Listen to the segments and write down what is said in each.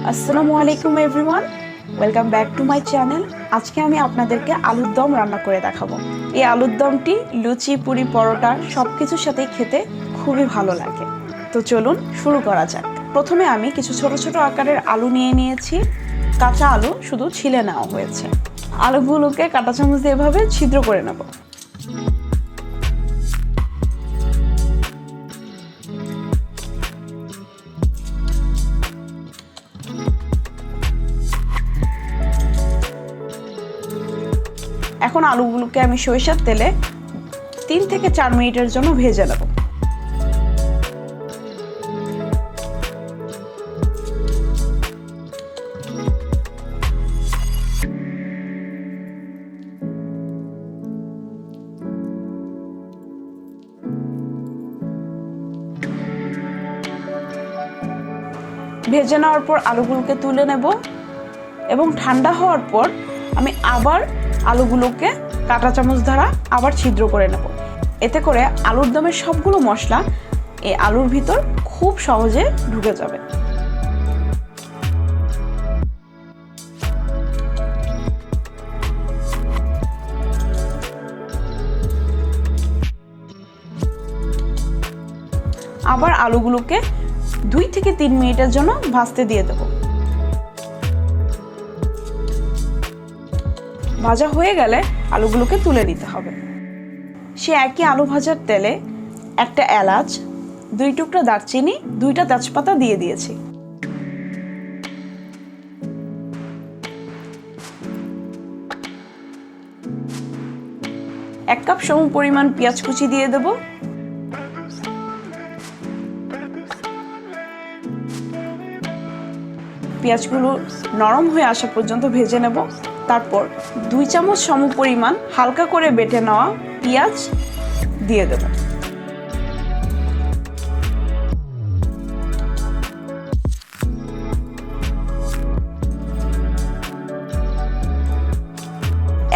আসসালামু আলাইকুম everyone, welcome back to my channel. আজকে আমি আপনাদেরকে আলুর দম রান্না করে দেখাবো। এই আলুর দমটি লুচি, পুরি, পরোটা সব কিছুর সাথেই খেতে খুবই ভালো লাগে। তো চলুন শুরু করা যাক। প্রথমে আমি কিছু ছোট ছোট আকারের আলু নিয়ে নিয়েছি। কাঁচা আলু শুধু ছিলে নেওয়া হয়েছে। আলুগুলোকে কাঁটা চামচ দিয়ে এভাবে ছিদ্র করে নেব। এখন আলুগুলোকে আমি সরিষার তেলে 3 থেকে 4 মিনিটের জন্য ভেজে নেব। ভেজে নেওয়ার পর আলুগুলোকে তুলে নেব এবং ঠান্ডা হওয়ার পর আমি আবার আলুগুলোকে কাঁটা চামচ দ্বারা আবার ছিদ্র করে নেব। এতে করে আলুর দমের সবগুলো মশলা এই আলুর ভিতর খুব সহজে ঢুকে যাবে। আবার আলুগুলোকে 2 থেকে 3 মিনিটের জন্য ভাজতে দিয়ে দেব। ভাজা হয়ে গেলে আলুগুলোকে তুলে নিতে হবে। সে একই আলু ভাজার তেলে একটা এলাচ, 2 টুকরা দারচিনি, 2টা তেজপাতা দিয়ে দিয়েছি। এক কাপ সম পরিমাণ পেঁয়াজ কুচি দিয়ে দেব। পেঁয়াজগুলো নরম হয়ে আসা পর্যন্ত ভেজে নেব। তারপর 2 চামচ সম পরিমাণ হালকা করে বেটে নেওয়া পেঁয়াজ দিয়ে দেব।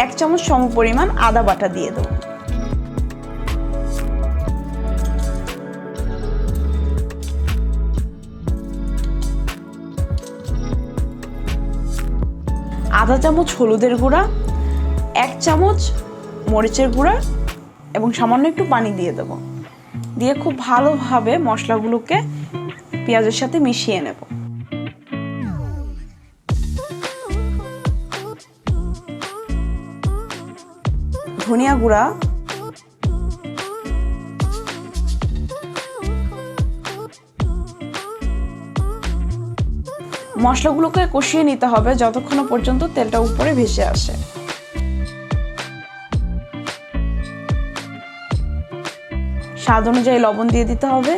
এক চামচ সম পরিমাণ আদা বাটা দিয়ে দেব। আধা চামচ হলুদের গুঁড়া, 1 চামচ মরিচের গুঁড়া এবং সামান্য একটু পানি দিয়ে দেব। দিয়ে খুব ভালোভাবে মশলাগুলোকে পেঁয়াজের সাথে মিশিয়ে নেব। ধনিয়া গুঁড়া, মশলাগুলোকে কষিয়ে নিতে হবে যতক্ষণ পর্যন্ত তেলটা উপরে ভেসে আসে। স্বাদ অনুযায়ী লবণ দিয়ে দিতে হবে।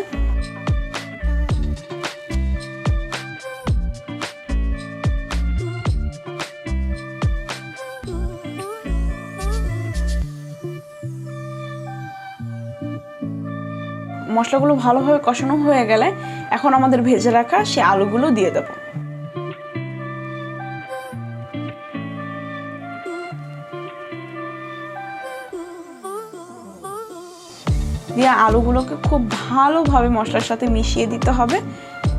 মশলাগুলো ভালোভাবে কষানো হয়ে গেলে এখন আমাদের ভেজে রাখা সে আলুগুলো দিয়ে দেব। দিয়ে আলুগুলোকে খুব ভালোভাবে মশলার সাথে মিশিয়ে দিতে হবে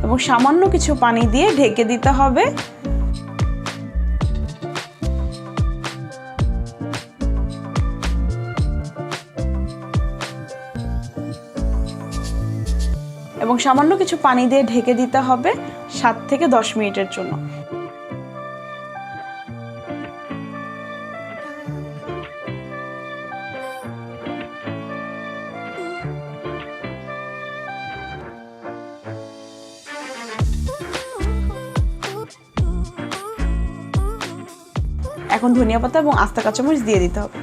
এবং সামান্য কিছু পানি দিয়ে ঢেকে দিতে হবে। এবং সামান্য কিছু পানি দিয়ে ঢেকে দিতে হবে 7 থেকে 10 মিনিটের জন্য। এখন ধনিয়া পাতা এবং আস্ত কাঁচামরিচ দিয়ে দিতে হবে।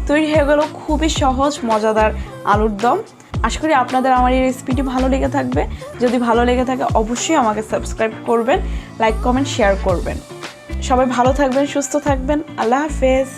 তৈরি হয়ে গেল খুবই সহজ মজাদার আলুর দম। আশা করি আপনাদের আমার এই রেসিপিটি ভালো লেগে থাকবে। যদি ভালো লেগে থাকে অবশ্যই আমাকে সাবস্ক্রাইব করবেন, লাইক, কমেন্ট, শেয়ার করবেন। সবাই ভালো থাকবেন, সুস্থ থাকবেন। আল্লাহ হাফেজ।